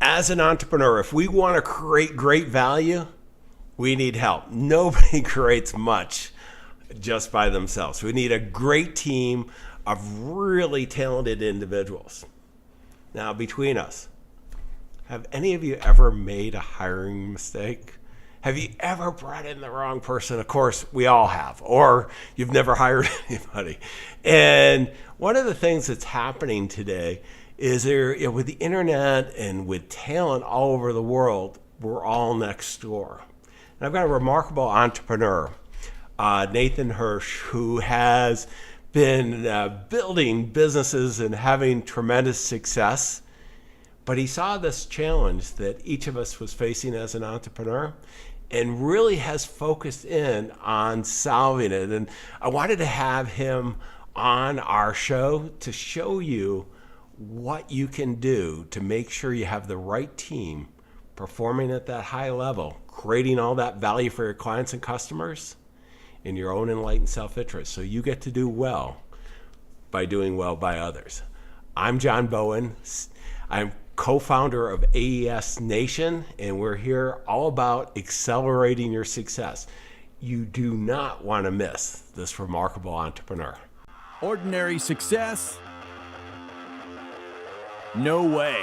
As an entrepreneur, if we want to create great value, we need help. Nobody creates much just by themselves. We need a great team of really talented individuals. Now, between us, have any of you ever made a hiring mistake? Have you ever brought in the wrong person? Of course, we all have, or you've never hired anybody. And one of the things that's happening today is with the internet and with talent all over the world, we're all next door. And I've got a remarkable entrepreneur, Nathan Hirsch, who has been building businesses and having tremendous success. But he saw this challenge that each of us was facing as an entrepreneur and really has focused in on solving it. And I wanted to have him on our show to show you what you can do to make sure you have the right team performing at that high level, creating all that value for your clients and customers in your own enlightened self-interest. So you get to do well by doing well by others. I'm John Bowen. I'm co-founder of AES Nation, and we're here all about accelerating your success. You do not want to miss this remarkable entrepreneur. Ordinary success? No way.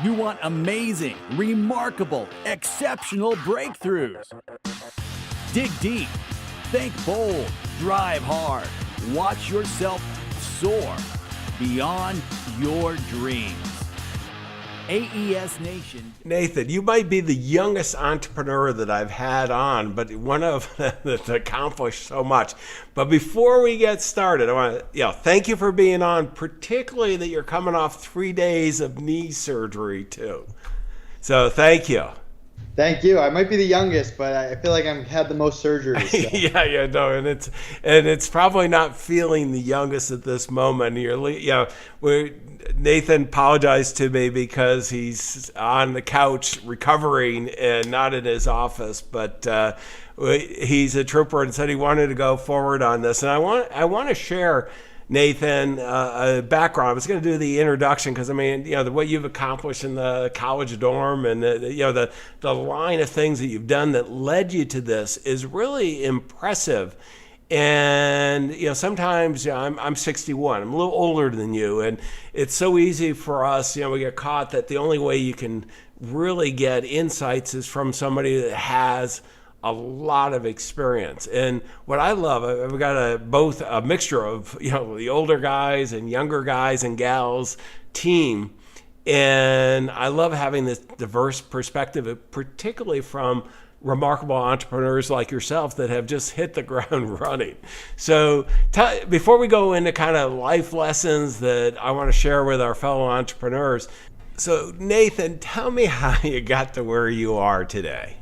You want amazing, remarkable, exceptional breakthroughs. Dig deep, think bold, drive hard, watch yourself soar beyond your dreams. AES Nation. Nathan, you might be the youngest entrepreneur that I've had on, but one of them that's accomplished so much. But before we get started, I want to thank you for being on, particularly that you're coming off 3 days of knee surgery too. So thank you. Thank you. I might be the youngest, but I feel like I've had the most surgeries. So. and it's probably not feeling the youngest at this moment. Nathan apologized to me because he's on the couch recovering and not in his office, but he's a trooper and said he wanted to go forward on this. And I want to share, Nathan, a background. I was going to do the introduction because what you've accomplished in the college dorm and the line of things that you've done that led you to this is really impressive. And sometimes I'm 61. I'm a little older than you, and it's so easy for us. We get caught that the only way you can really get insights is from somebody that has a lot of experience. And what I love, I've got both a mixture of the older guys and younger guys and gals team, and I love having this diverse perspective, particularly from remarkable entrepreneurs like yourself that have just hit the ground running. So before we go into kind of life lessons that I want to share with our fellow entrepreneurs, so Nathan, tell me how you got to where you are today.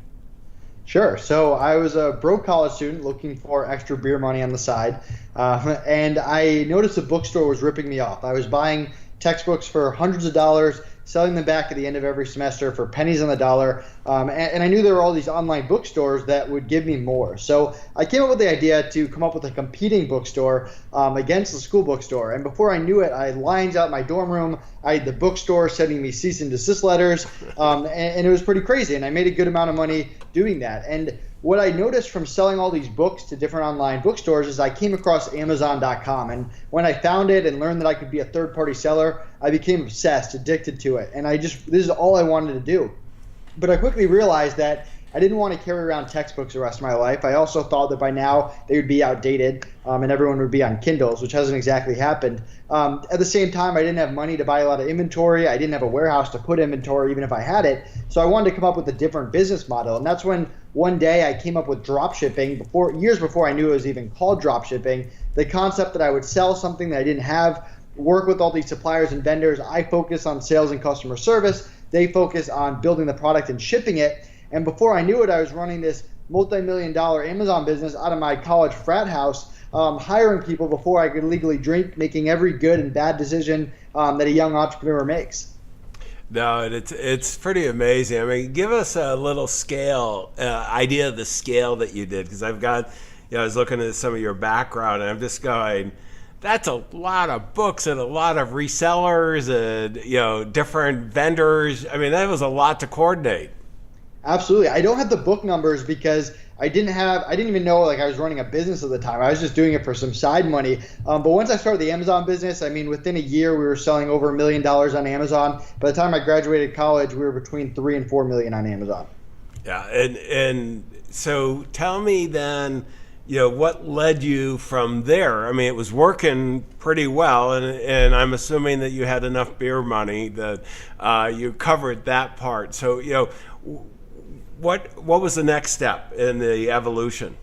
Sure. So I was a broke college student looking for extra beer money on the side, and I noticed a bookstore was ripping me off. I was buying textbooks for hundreds of dollars, selling them back at the end of every semester for pennies on the dollar, and I knew there were all these online bookstores that would give me more. So I came up with the idea to come up with a competing bookstore against the school bookstore, and before I knew it, I had lines out my dorm room. I had the bookstore sending me cease and desist letters, and it was pretty crazy, and I made a good amount of money doing that. And what I noticed from selling all these books to different online bookstores is I came across Amazon.com, and when I found it and learned that I could be a third-party seller, I became obsessed, addicted to it, and this is all I wanted to do. But I quickly realized that I didn't want to carry around textbooks the rest of my life. I also thought that by now they would be outdated and everyone would be on Kindles, which hasn't exactly happened. At the same time, I didn't have money to buy a lot of inventory. I didn't have a warehouse to put inventory, even if I had it. So I wanted to come up with a different business model. And that's when one day I came up with drop shipping, years before I knew it was even called drop shipping. The concept that I would sell something that I didn't have, work with all these suppliers and vendors. I focus on sales and customer service. They focus on building the product and shipping it. And before I knew it, I was running this multi-million-dollar Amazon business out of my college frat house, hiring people before I could legally drink, making every good and bad decision that a young entrepreneur makes. No, it's pretty amazing. I mean, give us a little scale idea of the scale that you did, because I've got, I was looking at some of your background, and I'm just going, that's a lot of books and a lot of resellers and different vendors. I mean, that was a lot to coordinate. Absolutely. I don't have the book numbers because I didn't even know like I was running a business at the time. I was just doing it for some side money. But once I started the Amazon business, I mean, within a year we were selling over $1 million on Amazon. By the time I graduated college, we were between 3 and 4 million on Amazon. Yeah, and so tell me then, what led you from there? I mean, it was working pretty well, and I'm assuming that you had enough beer money that you covered that part. So, what was the next step in the evolution?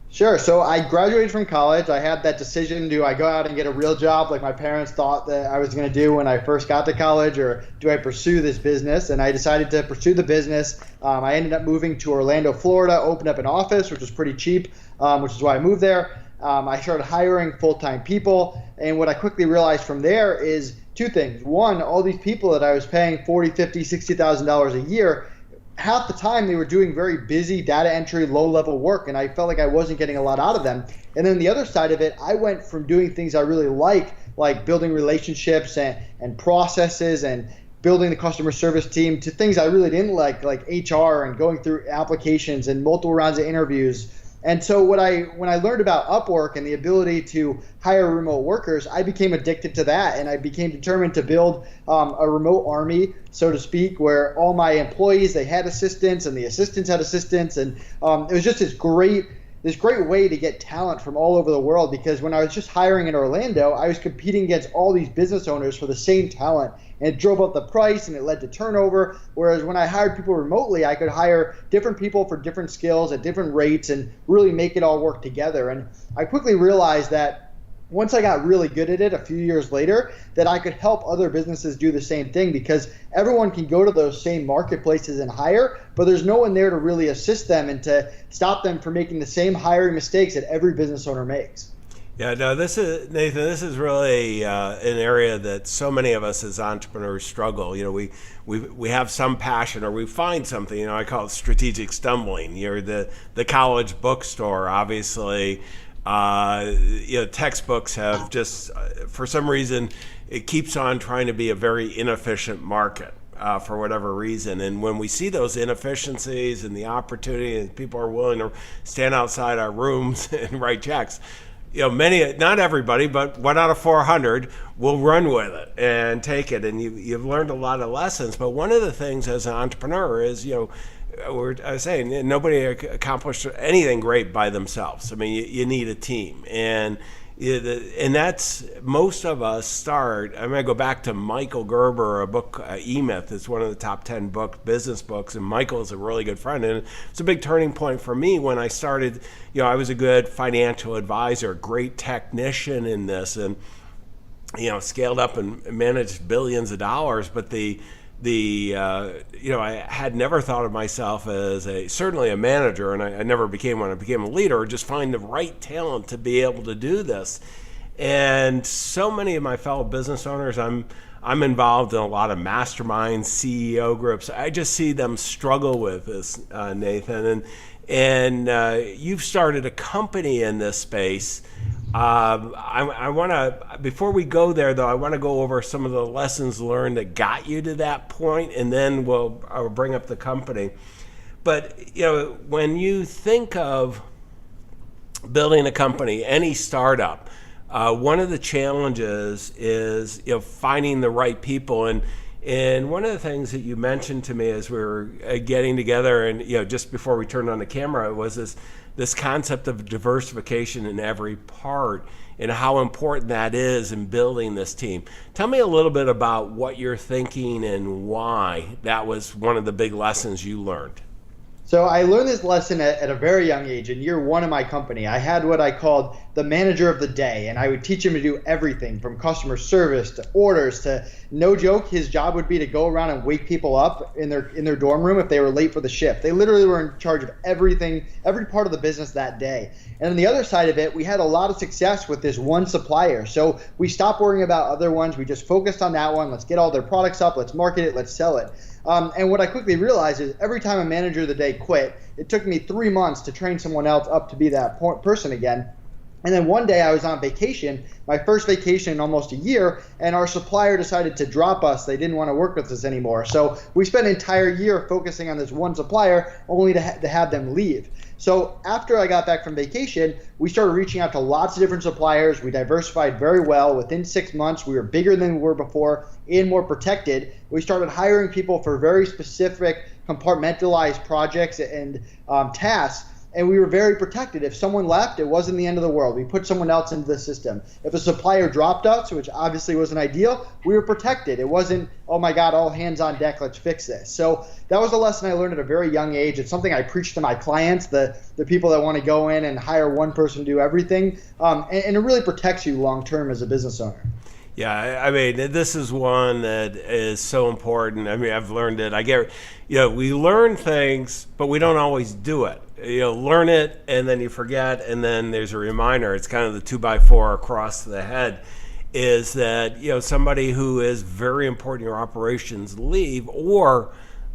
Sure. So I graduated from college. I had that decision: do I go out and get a real job like my parents thought that I was going to do when I first got to college, or do I pursue this business? And I decided to pursue the business. I ended up moving to Orlando, Florida, opened up an office, which was pretty cheap, which is why I moved there. I started hiring full-time people. And what I quickly realized from there is two things. One, all these people that I was paying $40,000, $50,000, $60,000 a year, half the time they were doing very busy data entry, low-level work, and I felt like I wasn't getting a lot out of them. And then the other side of it, I went from doing things I really like building relationships and processes and building the customer service team, to things I really didn't like HR and going through applications and multiple rounds of interviews. And so when I learned about Upwork and the ability to hire remote workers, I became addicted to that, and I became determined to build a remote army, so to speak, where all my employees, they had assistants and the assistants had assistants, and it was just this great way to get talent from all over the world. Because when I was just hiring in Orlando, I was competing against all these business owners for the same talent, and it drove up the price and it led to turnover. Whereas when I hired people remotely, I could hire different people for different skills at different rates and really make it all work together. And I quickly realized that once I got really good at it a few years later, that I could help other businesses do the same thing, because everyone can go to those same marketplaces and hire, but there's no one there to really assist them and to stop them from making the same hiring mistakes that every business owner makes. Yeah, no, Nathan, this is really an area that so many of us as entrepreneurs struggle. We have some passion, or we find something. I call it strategic stumbling. You're the college bookstore, obviously. Textbooks have just, for some reason, it keeps on trying to be a very inefficient market for whatever reason. And when we see those inefficiencies and the opportunity, and people are willing to stand outside our rooms and write checks, many, not everybody, but 1 out of 400 will run with it and take it. And you've learned a lot of lessons. But one of the things as an entrepreneur is, I was saying, nobody accomplished anything great by themselves. I mean, you need a team, and that's, most of us start. I'm going to go back to Michael Gerber, a book, E-Myth. It's one of the top 10 business books, and Michael is a really good friend. And it's a big turning point for me when I started. I was a good financial advisor, great technician in this, and scaled up and managed billions of dollars. But I had never thought of myself as certainly a manager, and I never became one. I became a leader, or just find the right talent to be able to do this. And so many of my fellow business owners, I'm involved in a lot of masterminds, CEO groups. I just see them struggle with this, Nathan. And you've started a company in this space. I want to, before we go there though, I want to go over some of the lessons learned that got you to that point, and then I'll bring up the company. But when you think of building a company, any startup, one of the challenges is finding the right people. And one of the things that you mentioned to me as we were getting together, and just before we turned on the camera, was this concept of diversification in every part, and how important that is in building this team. Tell me a little bit about what you're thinking and why that was one of the big lessons you learned. So I learned this lesson at a very young age. In year one of my company, I had what I called the manager of the day, and I would teach him to do everything from customer service to orders to, no joke, his job would be to go around and wake people up in their dorm room if they were late for the shift. They literally were in charge of everything, every part of the business that day. And on the other side of it, we had a lot of success with this one supplier. So we stopped worrying about other ones. We just focused on that one. Let's get all their products up. Let's market it. Let's sell it. And what I quickly realized is every time a manager of the day quit, it took me 3 months to train someone else up to be that person again. And then one day I was on vacation, my first vacation in almost a year, and our supplier decided to drop us. They didn't want to work with us anymore. So we spent an entire year focusing on this one supplier only to have them leave. So after I got back from vacation, we started reaching out to lots of different suppliers. We diversified very well. Within 6 months, we were bigger than we were before and more protected. We started hiring people for very specific compartmentalized projects and tasks. And we were very protected. If someone left, it wasn't the end of the world. We put someone else into the system. If a supplier dropped us, which obviously wasn't ideal, we were protected. It wasn't, oh my God, all hands on deck, let's fix this. So that was a lesson I learned at a very young age. It's something I preach to my clients, the people that want to go in and hire one person to do everything. And it really protects you long term as a business owner. Yeah, I mean, this is one that is so important. I mean, I've learned it. We learn things, but we don't always do it. Learn it, and then you forget, and then there's a reminder. It's kind of the 2x4 across the head, is that, somebody who is very important in your operations leave, or,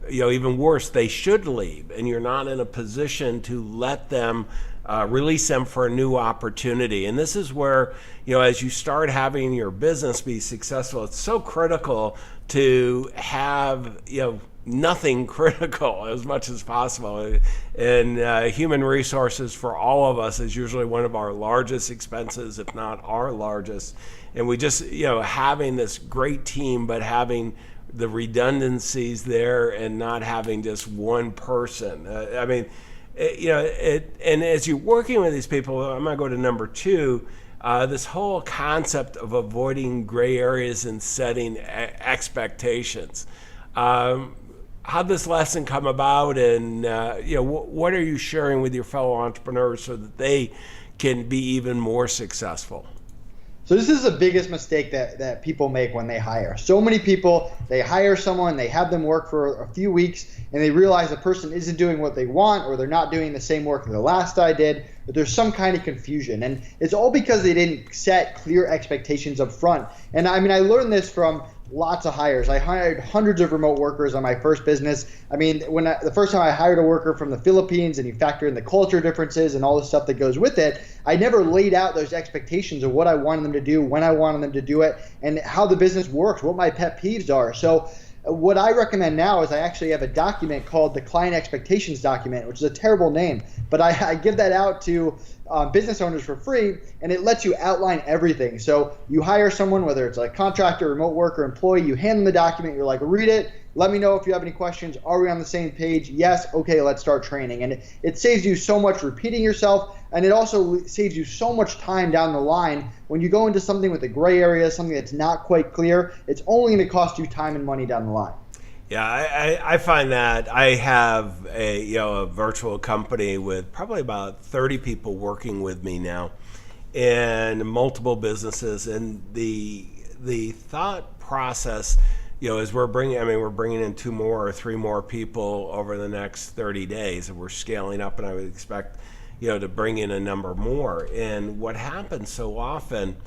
even worse, they should leave, and you're not in a position to let them release them for a new opportunity. And this is where, as you start having your business be successful, it's so critical to have, nothing critical as much as possible. And human resources for all of us is usually one of our largest expenses, if not our largest. And we just, having this great team, but having the redundancies there and not having just one person. And as you're working with these people, I'm going to go to number 2, this whole concept of avoiding gray areas and setting expectations. How'd this lesson come about, and what are you sharing with your fellow entrepreneurs so that they can be even more successful? So this is the biggest mistake that people make when they hire. So many people, they hire someone, they have them work for a few weeks, and they realize the person isn't doing what they want, or they're not doing the same work that the last guy did, but there's some kind of confusion. And it's all because they didn't set clear expectations up front. And I learned this from lots of hires. I hired hundreds of remote workers on my first business. The first time I hired a worker from the Philippines, and you factor in the culture differences and all the stuff that goes with it, I never laid out those expectations of what I wanted them to do, when I wanted them to do it, and how the business works, what my pet peeves are. So what I recommend now is I actually have a document called the Client Expectations Document, which is a terrible name, but I give that out to business owners for free, and it lets you outline everything. So you hire someone, whether it's a contractor, remote worker, employee, you hand them the document, you're like, read it, let me know if you have any questions. Are we on the same page? Yes. Okay, let's start training. And it saves you so much repeating yourself, and it also saves you so much time down the line. When you go into something with a gray area, something that's not quite clear, it's only going to cost you time and money down the line. Yeah, I find that I have a virtual company with probably about 30 people working with me now, and multiple businesses, and the thought process, as we're bringing in 2 more or 3 more people over the next 30 days, and we're scaling up, and I would expect to bring in a number more. And what happens so often,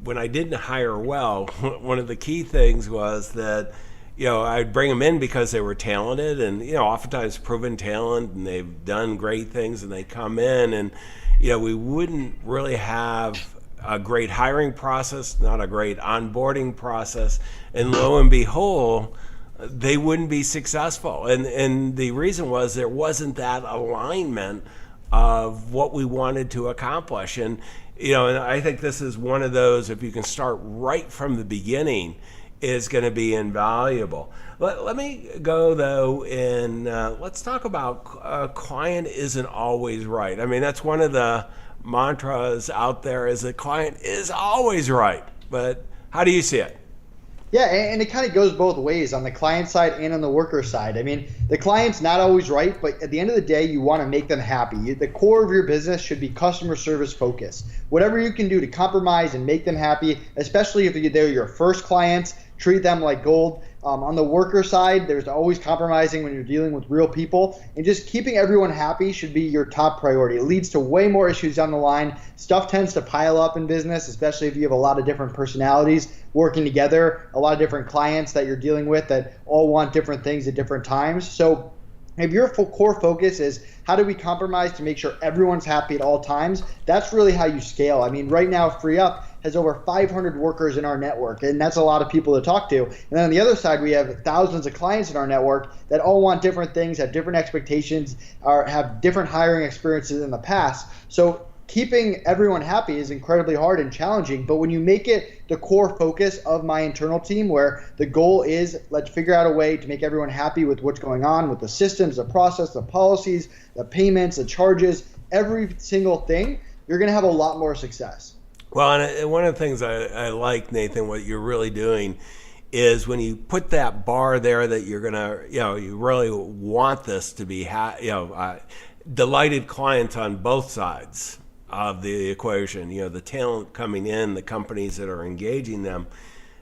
when I didn't hire well, one of the key things was that, I'd bring them in because they were talented, and, oftentimes proven talent, and they've done great things, and they come in, and, we wouldn't really have a great hiring process, not a great onboarding process, and lo and behold, they wouldn't be successful. And the reason was there wasn't that alignment of what we wanted to accomplish. And I think this is one of those, if you can start right from the beginning, is going to be invaluable. Let me go, though, and let's talk about a client isn't always right. That's one of the mantras out there, is the client is always right. But how do you see it? Yeah, and it kind of goes both ways, on the client side and on the worker side. The client's not always right, but at the end of the day, you want to make them happy. The core of your business should be customer service focused. Whatever you can do to compromise and make them happy, especially if they're your first clients, treat them like gold. On the worker side, there's always compromising when you're dealing with real people, and just keeping everyone happy should be your top priority. It leads to way more issues down the line. Stuff tends to pile up in business, especially if you have a lot of different personalities working together, a lot of different clients that you're dealing with that all want different things at different times. So If your core focus is how do we compromise to make sure everyone's happy at all times, that's really how you scale. I mean, right now, FreeUp has over 500 workers in our network, and that's a lot of people to talk to. And then on the other side, we have thousands of clients in our network that all want different things, have different expectations, or have different hiring experiences in the past. So keeping everyone happy is incredibly hard and challenging, but when you make it the core focus of my internal team, where the goal is let's figure out a way to make everyone happy with what's going on with the systems, the process, the policies, the payments, the charges, every single thing, you're going to have a lot more success. Well, and one of the things I like, Nathan, what you're really doing is when you put that bar there that you're going to, you really want this to be, delighted clients on both sides of the equation, the talent coming in, the companies that are engaging them,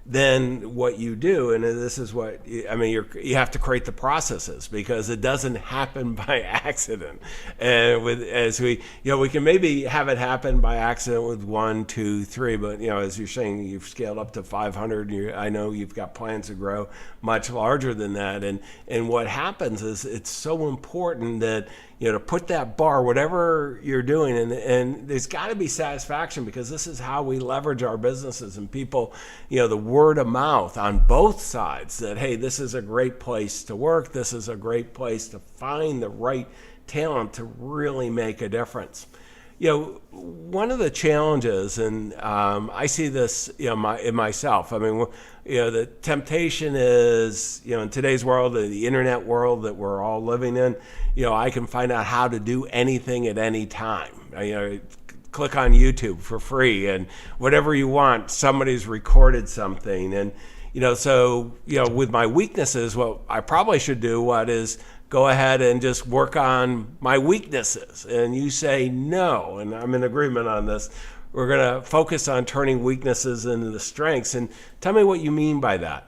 then what you do, and this is what, you have to create the processes because it doesn't happen by accident. And we can maybe have it happen by accident with 1, 2, 3, but as you're saying, you've scaled up to 500. I know you've got plans to grow much larger than that. And what happens is it's so important that to put that bar, whatever you're doing, and there's got to be satisfaction because this is how we leverage our businesses and people, the word of mouth on both sides that, hey, this is a great place to work. This is a great place to find the right talent to really make a difference. One of the challenges, and I see this, in myself. The temptation is, in today's world, the internet world that we're all living in, I can find out how to do anything at any time. Click on YouTube for free, and whatever you want, somebody's recorded something, and with my weaknesses, what I probably should do is go ahead and just work on my weaknesses. And you say no, and I'm in agreement on this. We're going to focus on turning weaknesses into the strengths. And tell me what you mean by that.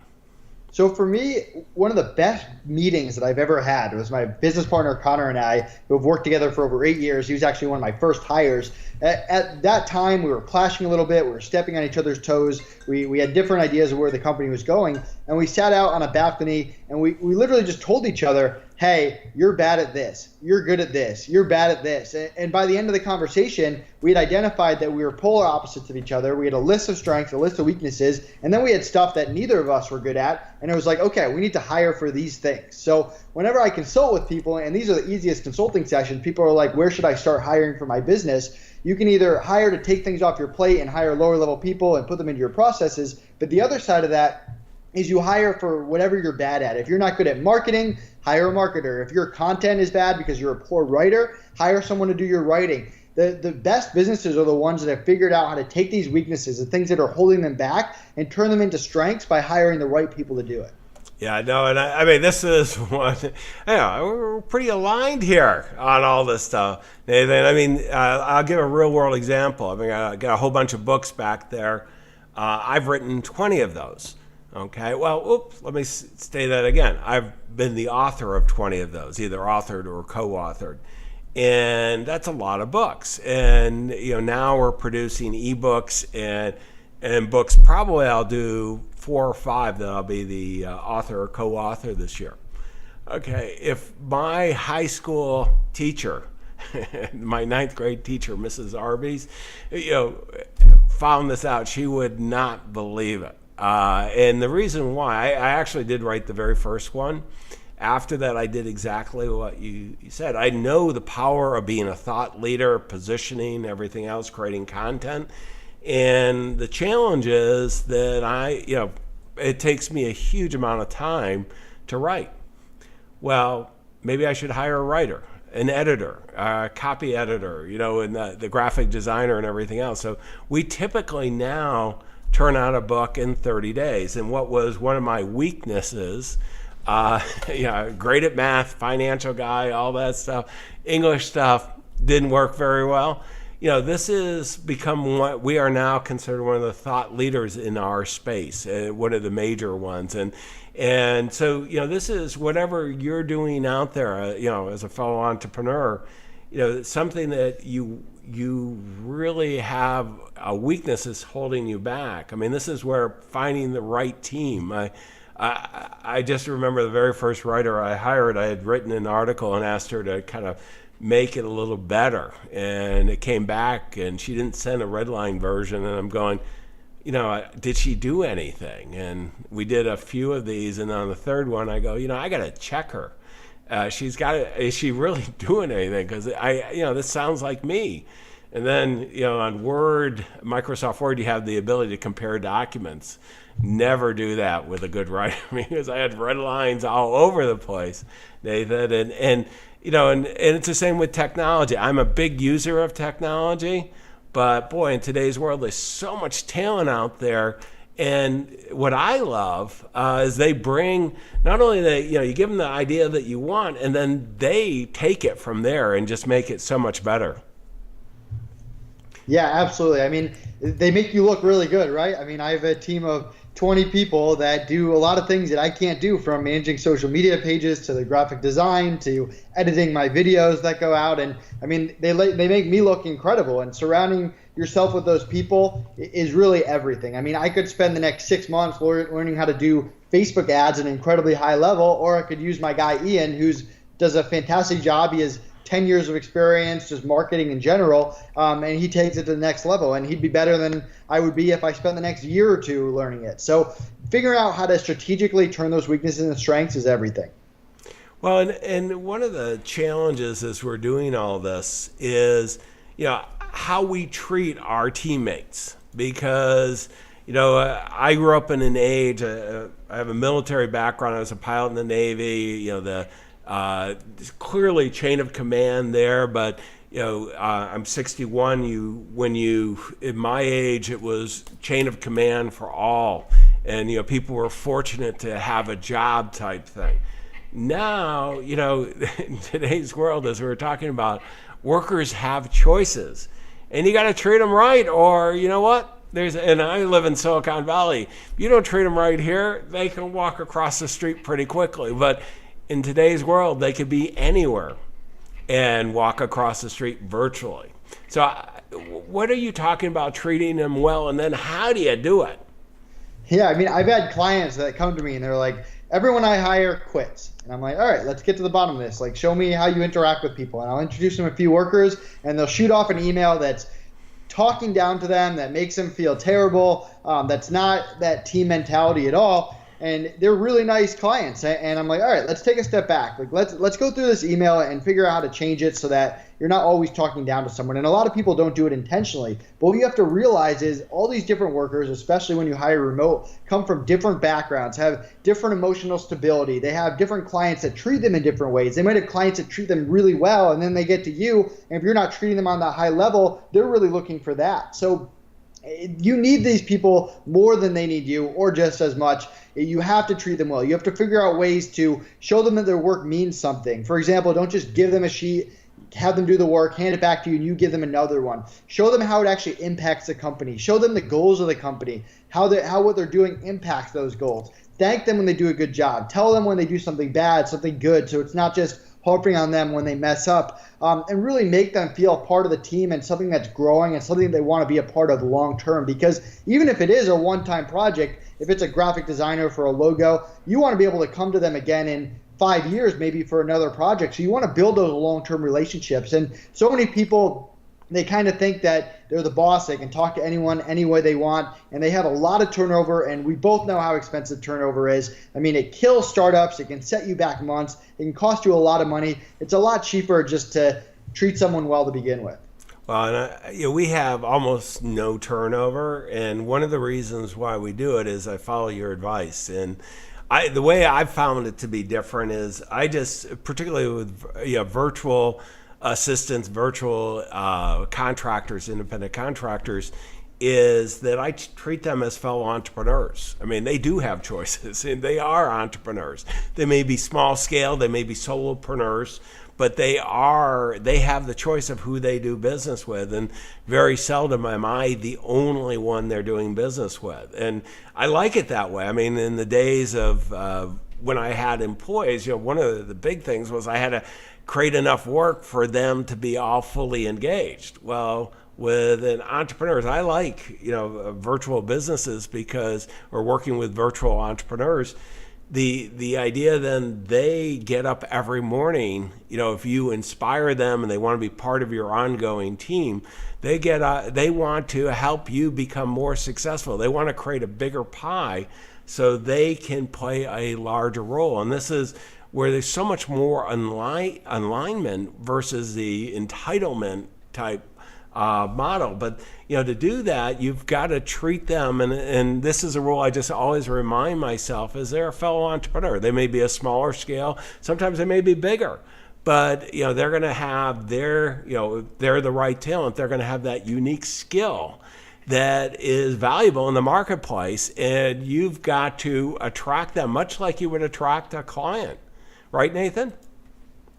So for me, one of the best meetings that I've ever had was my business partner, Connor, and I, who have worked together for over 8 years. He was actually one of my first hires. At that time, we were clashing a little bit. We were stepping on each other's toes. We had different ideas of where the company was going. And we sat out on a balcony, and we literally just told each other, hey, you're bad at this. You're good at this. You're bad at this. And by the end of the conversation, we had identified that we were polar opposites of each other. We had a list of strengths, a list of weaknesses, and then we had stuff that neither of us were good at. And it was like, okay, we need to hire for these things. So whenever I consult with people, and these are the easiest consulting sessions, people are like, where should I start hiring for my business? You can either hire to take things off your plate and hire lower level people and put them into your processes. But the other side of that is you hire for whatever you're bad at. If you're not good at marketing, hire a marketer. If your content is bad because you're a poor writer, hire someone to do your writing. The best businesses are the ones that have figured out how to take these weaknesses, the things that are holding them back, and turn them into strengths by hiring the right people to do it. Yeah, no, and this is one, we're pretty aligned here on all this stuff, Nathan. I'll give a real world example. I got a whole bunch of books back there. I've written 20 of those. Okay, well, let me say that again. I've been the author of 20 of those, either authored or co-authored. And that's a lot of books. And, now we're producing ebooks and books. Probably I'll do 4 or 5 that I'll be the author or co-author this year. Okay, if my high school teacher, my 9th grade teacher, Mrs. Arby's, found this out, she would not believe it. And the reason why, I actually did write the very first one. After that, I did exactly what you said. I know the power of being a thought leader, positioning, everything else, creating content. And the challenge is that it takes me a huge amount of time to write. Well, maybe I should hire a writer, an editor, a copy editor, and the graphic designer and everything else. So we typically now turn out a book in 30 days. And what was one of my weaknesses, great at math, financial guy, all that stuff, English stuff didn't work very well. This has become what we are now considered one of the thought leaders in our space, one of the major ones. And so, this is whatever you're doing out there, as a fellow entrepreneur, something that you really have a weakness is holding you back. This is where finding the right team. I just remember the very first writer I hired, I had written an article and asked her to kind of make it a little better. And it came back and she didn't send a redline version. And I'm going, did she do anything? And we did a few of these. And on the third one, I go, I got to check her. Is she really doing anything? Because this sounds like me. And then, on Word, Microsoft Word, you have the ability to compare documents. Never do that with a good writer because I had red lines all over the place, Nathan. And it's the same with technology. I'm a big user of technology, but boy, in today's world, there's so much talent out there. And what I love is they bring not only you give them the idea that you want, and then they take it from there and just make it so much better. Yeah, absolutely. I mean, they make you look really good, right? I mean, I have a team of 20 people that do a lot of things that I can't do, from managing social media pages to the graphic design to editing my videos that go out. And I mean, they make me look incredible, and surrounding yourself with those people is really everything. I mean, I could spend the next 6 months learning how to do Facebook ads at an incredibly high level, or I could use my guy Ian, who does a fantastic job. He has 10 years of experience just marketing in general, and he takes it to the next level, and he'd be better than I would be if I spent the next year or two learning it. So figuring out how to strategically turn those weaknesses into strengths is everything. Well, and one of the challenges as we're doing all this is, how we treat our teammates, because I grew up in an age, I have a military background. I was a pilot in the Navy, clearly chain of command there, but I'm 61. In my age, it was chain of command for all, and people were fortunate to have a job type thing. Now, in today's world, as we were talking about, workers have choices, and you got to treat them right, or what? And I live in Silicon Valley. If you don't treat them right here, they can walk across the street pretty quickly. But in today's world, they could be anywhere and walk across the street virtually. So what are you talking about treating them well, and then how do you do it? Yeah, I mean, I've had clients that come to me and they're like, everyone I hire quits. And I'm like, all right, let's get to the bottom of this. Like, show me how you interact with people. And I'll introduce them a few workers, and they'll shoot off an email that's talking down to them, that makes them feel terrible, that's not that team mentality at all. And they're really nice clients. And I'm like, all right, let's take a step back. Like, let's go through this email and figure out how to change it so that you're not always talking down to someone. And a lot of people don't do it intentionally. But what you have to realize is all these different workers, especially when you hire remote, come from different backgrounds, have different emotional stability. They have different clients that treat them in different ways. They might have clients that treat them really well, and then they get to you, and if you're not treating them on that high level, they're really looking for that. So you need these people more than they need you, or just as much. You have to treat them well. You have to figure out ways to show them that their work means something. For example, don't just give them a sheet, have them do the work, hand it back to you, and you give them another one. Show them how it actually impacts the company. Show them the goals of the company, how what they're doing impacts those goals. Thank them when they do a good job. Tell them when they do something bad, something good, so it's not just harping on them when they mess up, and really make them feel part of the team and something that's growing and something they want to be a part of long term. Because even if it is a one-time project, if it's a graphic designer for a logo, you want to be able to come to them again in 5 years, maybe for another project. So you want to build those long-term relationships. And so many people, they kind of think that they're the boss. They can talk to anyone any way they want, and they have a lot of turnover, and we both know how expensive turnover is. I mean, it kills startups. It can set you back months. It can cost you a lot of money. It's a lot cheaper just to treat someone well to begin with. Well, and we have almost no turnover, and one of the reasons why we do it is I follow your advice. And the way I've found it to be different is I just, particularly with virtual assistants, virtual contractors, independent contractors, is that I treat them as fellow entrepreneurs. I mean, they do have choices, and they are entrepreneurs. They may be small scale, they may be solopreneurs, but they have the choice of who they do business with, and very seldom am I the only one they're doing business with. And I like it that way. I mean, in the days of when I had employees, one of the big things was I had to create enough work for them to be all fully engaged. Well, with an entrepreneurs, I like virtual businesses or working with virtual entrepreneurs the idea then they get up every morning, if you inspire them and they want to be part of your ongoing team, they want to help you become more successful. They want to create a bigger pie so they can play a larger role. And this is where there's so much more alignment versus the entitlement type model. But to do that, you've got to treat them, and this is a rule I just always remind myself, is they're a fellow entrepreneur. They may be a smaller scale, sometimes they may be bigger, but they're going to have their, they're the right talent. They're going to have that unique skill that is valuable in the marketplace, and you've got to attract them much like you would attract a client. Right, Nathan?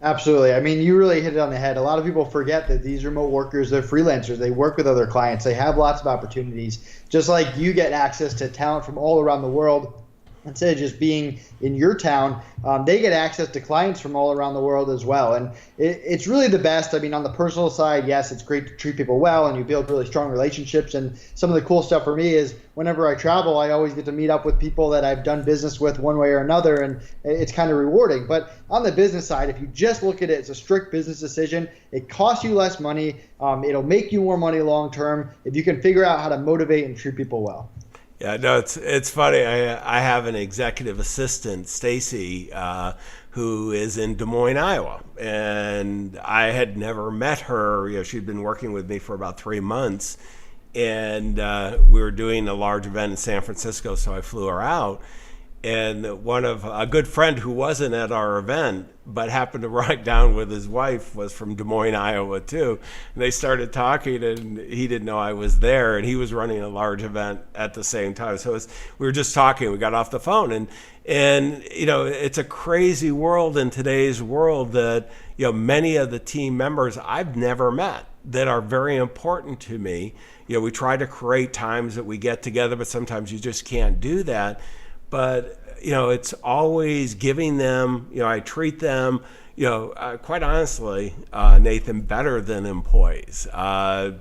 Absolutely. I mean, you really hit it on the head. A lot of people forget that these remote workers, they're freelancers. They work with other clients. They have lots of opportunities. Just like you get access to talent from all around the world, instead of just being in your town, they get access to clients from all around the world as well. And it's really the best. I mean, on the personal side, yes, it's great to treat people well and you build really strong relationships. And some of the cool stuff for me is whenever I travel, I always get to meet up with people that I've done business with one way or another, and it's kind of rewarding. But on the business side, if you just look at it as a strict business decision, it costs you less money. It'll make you more money long term if you can figure out how to motivate and treat people well. Yeah, no, it's funny. I have an executive assistant, Stacy, who is in Des Moines, Iowa, and I had never met her. She'd been working with me for about 3 months, and we were doing a large event in San Francisco, so I flew her out. And a good friend who wasn't at our event but happened to ride down with his wife was from Des Moines, Iowa too. And they started talking, and he didn't know I was there, and he was running a large event at the same time. So we were just talking. We got off the phone, and it's a crazy world in today's world that many of the team members I've never met that are very important to me. We try to create times that we get together, but sometimes you just can't do that. But, it's always giving them, I treat them, quite honestly, Nathan, better than employees.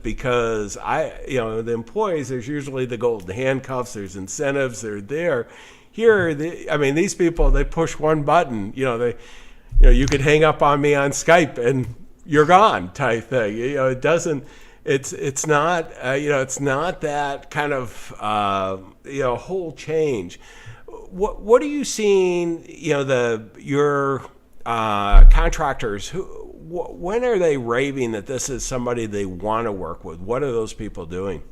Because the employees, there's usually the golden handcuffs, there's incentives, they're there. Here, these people, they push one button, you could hang up on me on Skype and you're gone type thing. It doesn't, it's not, it's not that kind of, whole change. What are you seeing? Your contractors. When are they raving that this is somebody they want to work with? What are those people doing?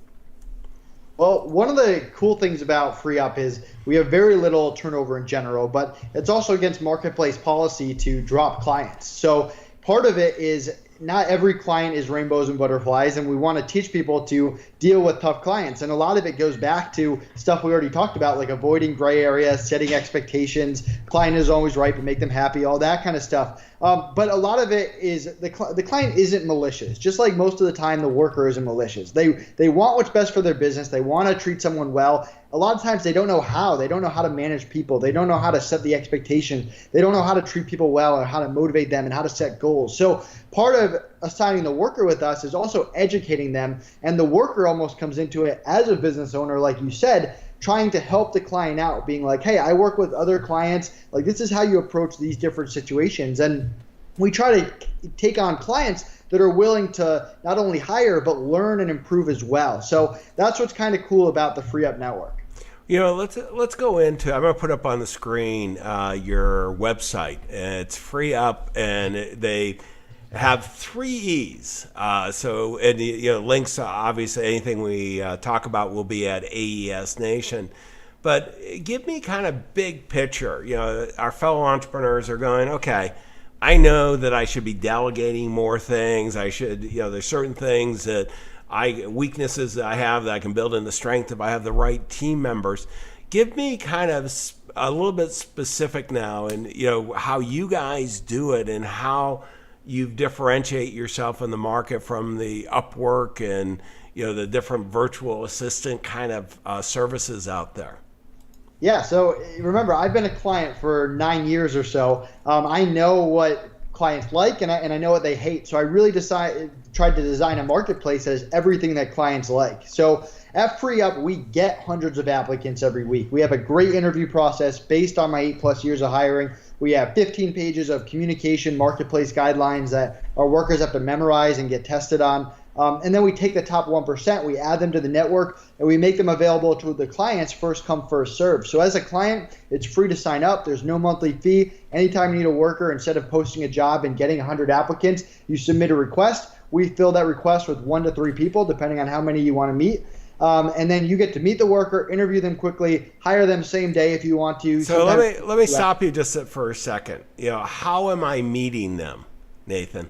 Well, one of the cool things about FreeUp is we have very little turnover in general, but it's also against marketplace policy to drop clients. So part of it is not every client is rainbows and butterflies, and we want to teach people to deal with tough clients. And a lot of it goes back to stuff we already talked about, like avoiding gray areas, setting expectations, client is always right, but make them happy, all that kind of stuff. But a lot of it is the client isn't malicious. Just like most of the time, the worker isn't malicious. They want what's best for their business. They want to treat someone well. A lot of times they don't know how. They don't know how to manage people. They don't know how to set the expectation. They don't know how to treat people well or how to motivate them and how to set goals. So part of assigning the worker with us is also educating them. And the worker almost comes into it as a business owner, like you said, trying to help the client out, being like, hey, I work with other clients. Like, this is how you approach these different situations. And we try to take on clients that are willing to not only hire, but learn and improve as well. So that's what's kind of cool about the FreeUp network. Let's go into, I'm going to put up on the screen your website. It's FreeUp, and they have 3 E's. Links, obviously, anything we talk about will be at AES Nation. But give me kind of big picture. Our fellow entrepreneurs are going, okay, I know that I should be delegating more things. I should, there's certain things that weaknesses that I have that I can build into strength if I have the right team members. Give me kind of a little bit specific now, and how you guys do it and how you differentiate yourself in the market from the Upwork and the different virtual assistant kind of services out there. Yeah, so remember, I've been a client for 9 years or so. I know what clients like, and I know what they hate. So I really tried to design a marketplace that has everything that clients like. So at FreeUp, we get hundreds of applicants every week. We have a great interview process based on my 8+ years of hiring. We have 15 pages of communication marketplace guidelines that our workers have to memorize and get tested on. And then we take the top 1%, we add them to the network, and we make them available to the clients first come, first serve. So as a client, it's free to sign up. There's no monthly fee. Anytime you need a worker, instead of posting a job and getting 100 applicants, you submit a request. We fill that request with 1 to 3 people, depending on how many you want to meet. And then you get to meet the worker, interview them quickly, hire them same day if you want to. So let me stop you just for a second. How am I meeting them, Nathan?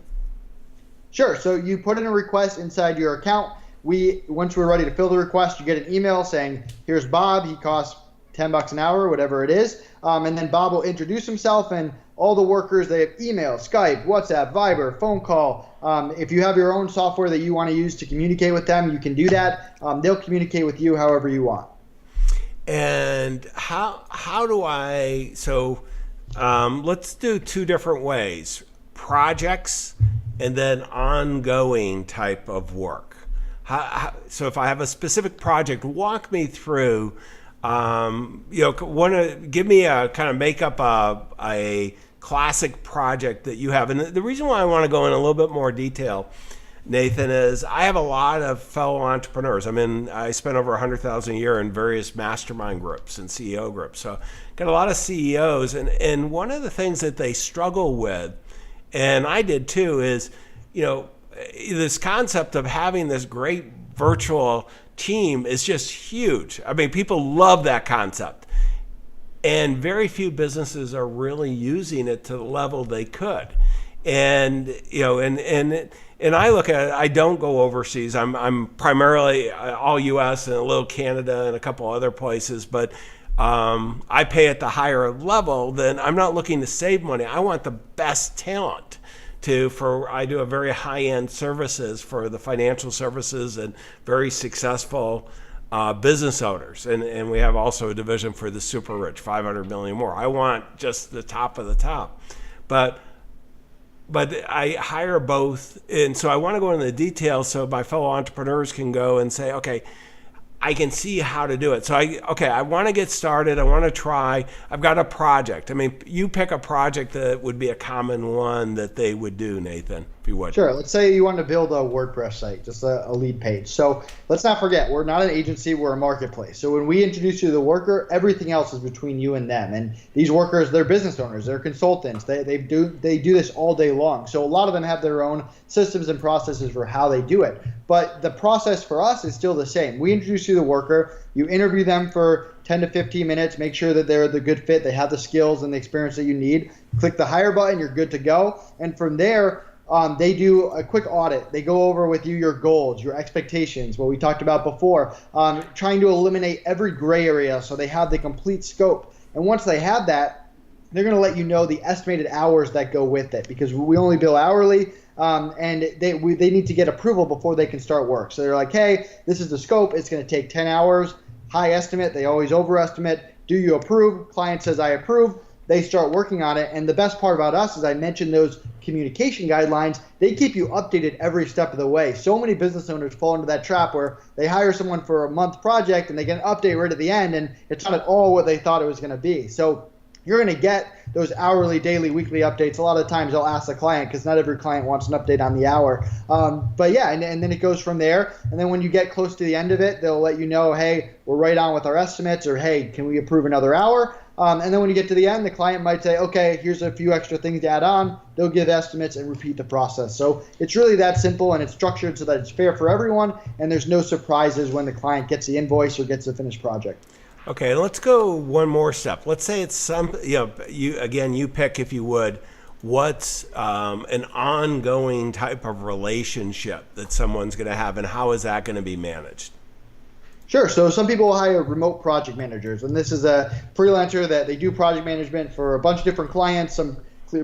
Sure. So you put in a request inside your account. Once we're ready to fill the request, you get an email saying, here's Bob. He costs $10 an hour, whatever it is. And then Bob will introduce himself, and all the workers, they have email, Skype, WhatsApp, Viber, phone call. If you have your own software that you want to use to communicate with them, you can do that. They'll communicate with you however you want. And how do I, let's do 2 different ways, projects and then ongoing type of work. So if I have a specific project, walk me through, give me make up a classic project that you have. And the reason why I want to go in a little bit more detail, Nathan, is I have a lot of fellow entrepreneurs. I spent over $100,000 a year in various mastermind groups and CEO groups. So got a lot of CEOs, and one of the things that they struggle with, and I did too, is, this concept of having this great virtual team is just huge. People love that concept. And very few businesses are really using it to the level they could. And, and I look at it, I don't go overseas. I'm primarily all US and a little Canada and a couple other places, but I pay at the higher level. Then I'm not looking to save money. I want the best talent I do a very high-end services for the financial services and very successful business owners. And we have also a division for the super rich, 500 million more. I want just the top of the top. But I hire both. And so I want to go into the details so my fellow entrepreneurs can go and say, okay, I can see how to do it. So I want to get started. I want to try. I've got a project. You pick a project that would be a common one that they would do, Nathan, if you would. Sure. Let's say you want to build a WordPress site, just a lead page. So let's not forget, we're not an agency, we're a marketplace. So when we introduce you to the worker, everything else is between you and them. And these workers, they're business owners, they're consultants. They do this all day long. So a lot of them have their own systems and processes for how they do it. But the process for us is still the same. We introduce you to the worker, you interview them for 10 to 15 minutes, make sure that they're the good fit, they have the skills and the experience that you need. Click the hire button, you're good to go. And from there, they do a quick audit. They go over with you your goals, your expectations, what we talked about before, trying to eliminate every gray area so they have the complete scope. And once they have that, they're going to let you know the estimated hours that go with it, because we only bill hourly. And they need to get approval before they can start work. So they're like, hey, this is the scope. It's going to take 10 hours. High estimate. They always overestimate. Do you approve? Client says, I approve. They start working on it. And the best part about us is I mentioned those communication guidelines. They keep you updated every step of the way. So many business owners fall into that trap where they hire someone for a month project and they get an update right at the end, and it's not at all what they thought it was going to be. So you're going to get those hourly, daily, weekly updates. A lot of times I'll ask the client, because not every client wants an update on the hour. But yeah, and then it goes from there. And then when you get close to the end of it, they'll let you know, hey, we're right on with our estimates, or hey, can we approve another hour? And then when you get to the end, the client might say, okay, here's a few extra things to add on. They'll give estimates and repeat the process. So it's really that simple, and it's structured so that it's fair for everyone, and there's no surprises when the client gets the invoice or gets the finished project. Okay, let's go one more step. Let's say it's you pick, if you would, what's an ongoing type of relationship that someone's going to have, and how is that going to be managed? Sure. So some people will hire remote project managers, and this is a freelancer that they do project management for a bunch of different clients. Some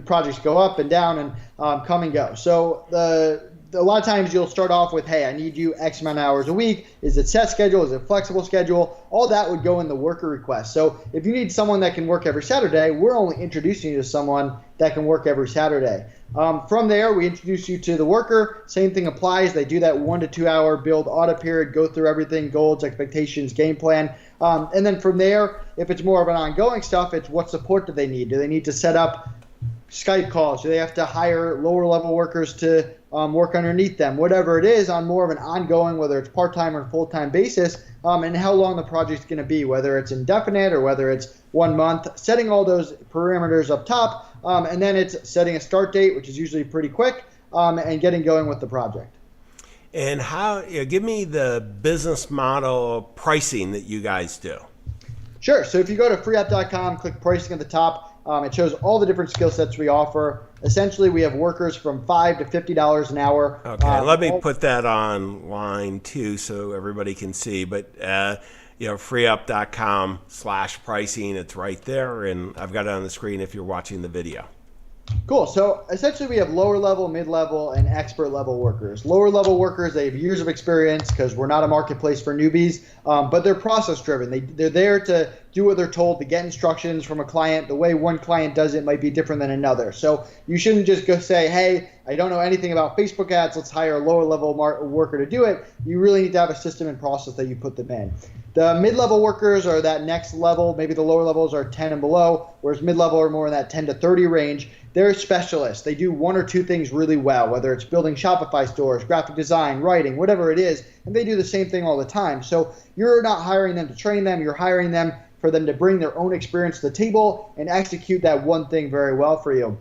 projects go up and down and come and go. So the a lot of times you'll start off with, hey, I need you X amount of hours a week. Is it set schedule? Is it flexible schedule? All that would go in the worker request. So if you need someone that can work every Saturday, we're only introducing you to someone that can work every Saturday. From there, we introduce you to the worker. Same thing applies. They do that 1 to 2 hour build audit period, go through everything, goals, expectations, game plan. And then from there, if it's more of an ongoing stuff, it's what support do they need? Do they need to set up Skype calls? Do they have to hire lower level workers to work underneath them? Whatever it is, on more of an ongoing, whether it's part-time or full-time basis, and how long the project's going to be, whether it's indefinite or whether it's 1 month, setting all those parameters up top, and then it's setting a start date, which is usually pretty quick, and getting going with the project. And how, give me the business model pricing that you guys do. Sure. So if you go to freeup.com, click pricing at the top, it shows all the different skill sets we offer. Essentially, we have workers from $5 to $50 an hour. Okay, let me put that online too so everybody can see. But freeup.com/pricing, it's right there, and I've got it on the screen if you're watching the video. Cool. So essentially we have lower level, mid-level, and expert level workers. Lower level workers, they have years of experience because we're not a marketplace for newbies, but they're process driven. They're there to do what they're told, to get instructions from a client. The way one client does it might be different than another. So you shouldn't just go say, hey, I don't know anything about Facebook ads, let's hire a lower level worker to do it. You really need to have a system and process that you put them in. The mid-level workers are that next level. Maybe the lower levels are 10 and below, whereas mid-level are more in that 10 to 30 range. They're specialists. They do 1 or 2 things really well, whether it's building Shopify stores, graphic design, writing, whatever it is, and they do the same thing all the time. So you're not hiring them to train them. You're hiring them for them to bring their own experience to the table and execute that one thing very well for you.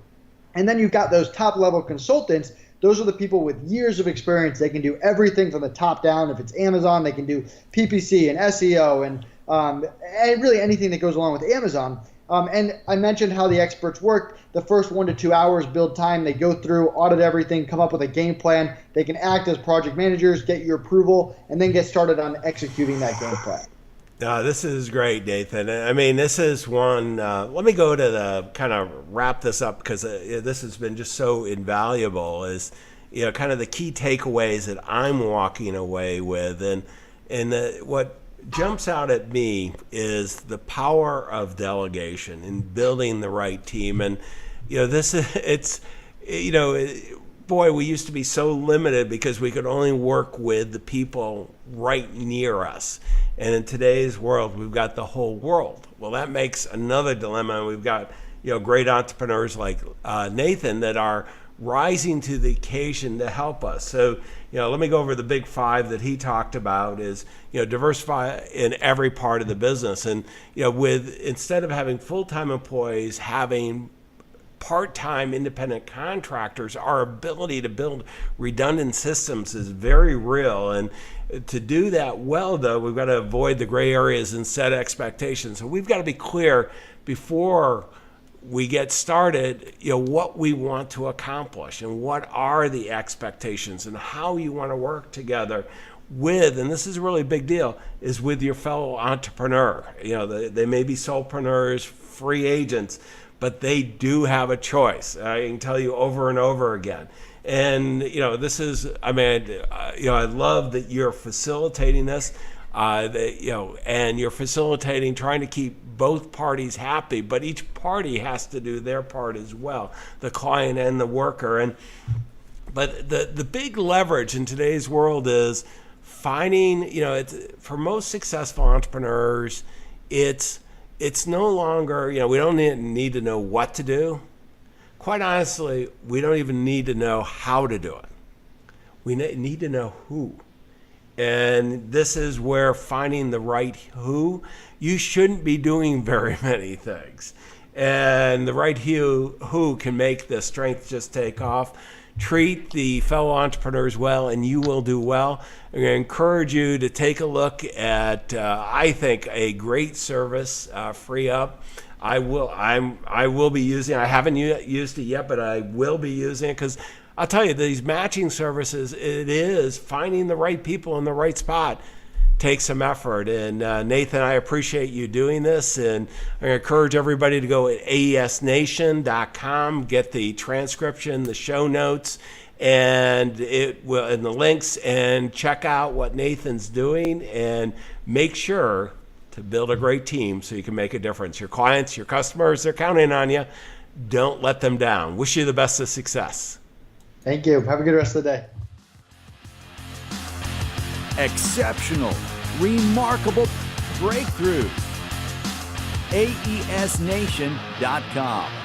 And then you've got those top-level consultants. Those are the people with years of experience. They can do everything from the top down. If it's Amazon, they can do PPC and SEO and really anything that goes along with Amazon. And I mentioned how the experts work. The first 1 to 2 hours build time. They go through, audit everything, come up with a game plan. They can act as project managers, get your approval, and then get started on executing that game plan. This is great, Nathan. I mean, this is one, let me go to the kind of wrap this up because this has been just so invaluable is, kind of the key takeaways that I'm walking away with. And what jumps out at me is the power of delegation and building the right team. And, boy, we used to be so limited because we could only work with the people right near us. And in today's world, we've got the whole world. Well, that makes another dilemma. We've got, great entrepreneurs like Nathan that are rising to the occasion to help us. So, let me go over the big 5 that he talked about is, diversify in every part of the business. And, instead of having full-time employees, having part-time independent contractors, our ability to build redundant systems is very real. And to do that well, though, we've got to avoid the gray areas and set expectations. So we've got to be clear before we get started, what we want to accomplish and what are the expectations and how you want to work together with, and this is a really big deal, is with your fellow entrepreneur. They may be solopreneurs, free agents, but they do have a choice. I can tell you over and over again. And, this is, I love that you're facilitating this, and you're facilitating trying to keep both parties happy, but each party has to do their part as well, the client and the worker. But the big leverage in today's world is finding, for most successful entrepreneurs, it's no longer, we don't need to know what to do. Quite honestly, we don't even need to know how to do it. We need to know who. And this is where finding the right you shouldn't be doing very many things. And the right who can make the strength just take off. Treat the fellow entrepreneurs well, and you will do well. I'm going to encourage you to take a look at, I think, a great service, FreeUp. I will be using. I haven't used it yet, but I will be using it because I'll tell you, these matching services, it is finding the right people in the right spot. Takes some effort. And Nathan, I appreciate you doing this. And I encourage everybody to go at aesnation.com, get the transcription, the show notes, and it will in the links, and check out what Nathan's doing, and make sure to build a great team so you can make a difference. Your clients, your customers, they're counting on you. Don't let them down. Wish you the best of success. Thank you. Have a good rest of the day. Exceptional, remarkable breakthroughs. AESNation.com.